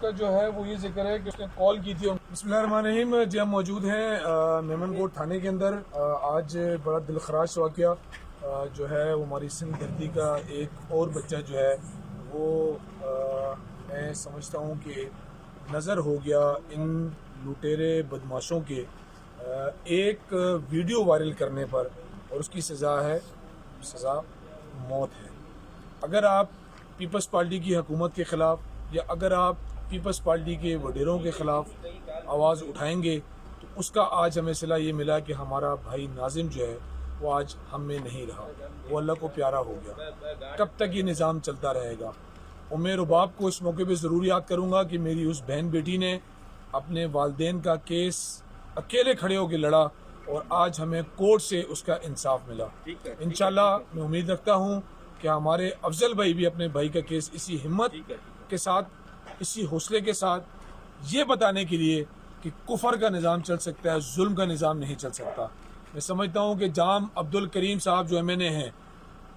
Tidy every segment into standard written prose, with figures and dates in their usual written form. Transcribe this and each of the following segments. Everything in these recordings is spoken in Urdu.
کا جو ہے وہ یہ ذکر ہے کہ اس نے کال کی تھی. بسم اللہ الرحمن الرحیم. جی ہم موجود ہیں مہمان کوٹ تھانے کے اندر. آج بڑا دلخراش واقعہ جو ہے وہ ہماری سندھ دھرتی کا ایک اور بچہ جو ہے وہ میں سمجھتا ہوں کہ نظر ہو گیا ان لٹیرے بدماشوں کے ایک ویڈیو وائرل کرنے پر، اور اس کی سزا موت ہے. اگر آپ پیپلز پارٹی کی حکومت کے خلاف یا اگر آپ پیپلز پارٹی کے وڈیروں کے خلاف آواز اٹھائیں گے تو اس کا آج ہمیں صلہ یہ ملا کہ ہمارا بھائی ناظم جو ہے وہ آج ہم میں نہیں رہا، وہ اللہ کو پیارا ہو گیا. کب تک یہ نظام چلتا رہے گا؟ اور میں رباب کو اس موقع پہ ضرور یاد کروں گا کہ میری اس بہن بیٹی نے اپنے والدین کا کیس اکیلے کھڑے ہو کے لڑا اور آج ہمیں کورٹ سے اس کا انصاف ملا. انشاءاللہ میں امید رکھتا ہوں کہ ہمارے افضل بھائی بھی اپنے بھائی کا کیس اسی ہمت کے ساتھ، اسی حوصلے کے ساتھ، یہ بتانے کے لیے کہ کفر کا نظام چل سکتا ہے، ظلم کا نظام نہیں چل سکتا. میں سمجھتا ہوں کہ جام عبدالکریم صاحب جو MNA ہیں،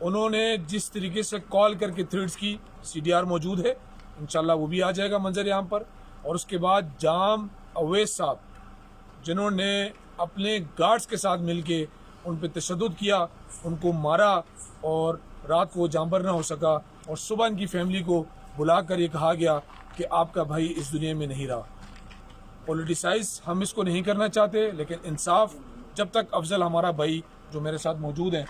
انہوں نے جس طریقے سے کال کر کے تھریٹس کی، CDR موجود ہے، انشاءاللہ وہ بھی آ جائے گا منظر عام پر. اور اس کے بعد جام اویس صاحب جنہوں نے اپنے گارڈز کے ساتھ مل کے ان پہ تشدد کیا، ان کو مارا اور رات کو جانبر نہ ہو سکا، اور صبح ان کی فیملی کو بلا کر یہ کہا گیا کہ آپ کا بھائی اس دنیا میں نہیں رہا. پولیٹیسائز ہم اس کو نہیں کرنا چاہتے، لیکن انصاف جب تک افضل ہمارا بھائی جو میرے ساتھ موجود ہیں،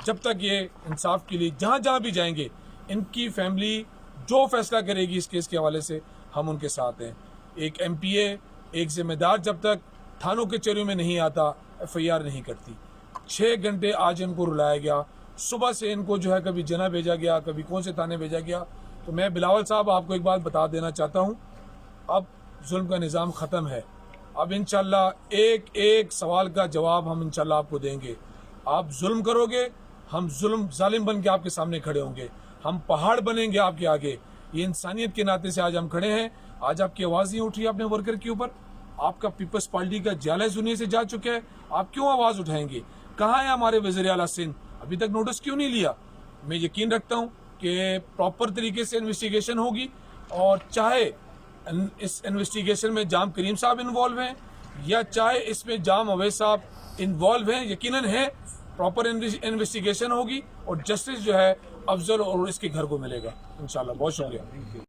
جب تک یہ انصاف کے لیے جہاں جہاں بھی جائیں گے، ان کی فیملی جو فیصلہ کرے گی اس کیس کے حوالے سے ہم ان کے ساتھ ہیں. ایک MPA، ایک ذمہ دار جب تک تھانوں کے چریوں میں نہیں آتا FIR نہیں کرتی. 6 گھنٹے آج ان کو رلایا گیا، صبح سے ان کو جو ہے کبھی جنا بھیجا گیا، کبھی کون سے تھانے بھیجا گیا. تو میں بلاول صاحب آپ کو ایک بات بتا دینا چاہتا ہوں، اب ظلم کا نظام ختم ہے. اب انشاءاللہ ایک ایک سوال کا جواب ہم انشاءاللہ آپ کو دیں گے. آپ ظلم کرو گے، ہم ظالم بن کے آپ کے سامنے کھڑے ہوں گے، ہم پہاڑ بنیں گے آپ کے آگے. یہ انسانیت کے ناطے سے آج ہم کھڑے ہیں. آج آپ کی آواز نہیں اٹھی اپنے ورکر کے اوپر، آپ کا پیپلز پارٹی کا جالہ اس دنیا سے جا چکا ہے، آپ کیوں آواز اٹھائیں گے؟ کہاں ہے ہمارے وزیر اعلیٰ سندھ؟ ابھی تک نوٹس کیوں نہیں لیا؟ میں یقین رکھتا ہوں کہ پراپر طریقے سے انویسٹیگیشن ہوگی، اور چاہے اس انویسٹیگیشن میں جام کریم صاحب انوالو ہیں یا چاہے اس میں جام اویس صاحب انوالو ہیں، یقیناً ہے، پراپر انویسٹیگیشن ہوگی اور جسٹس جو ہے افضل اور اس کے گھر کو ملے گا انشاءاللہ. بہت شکریہ.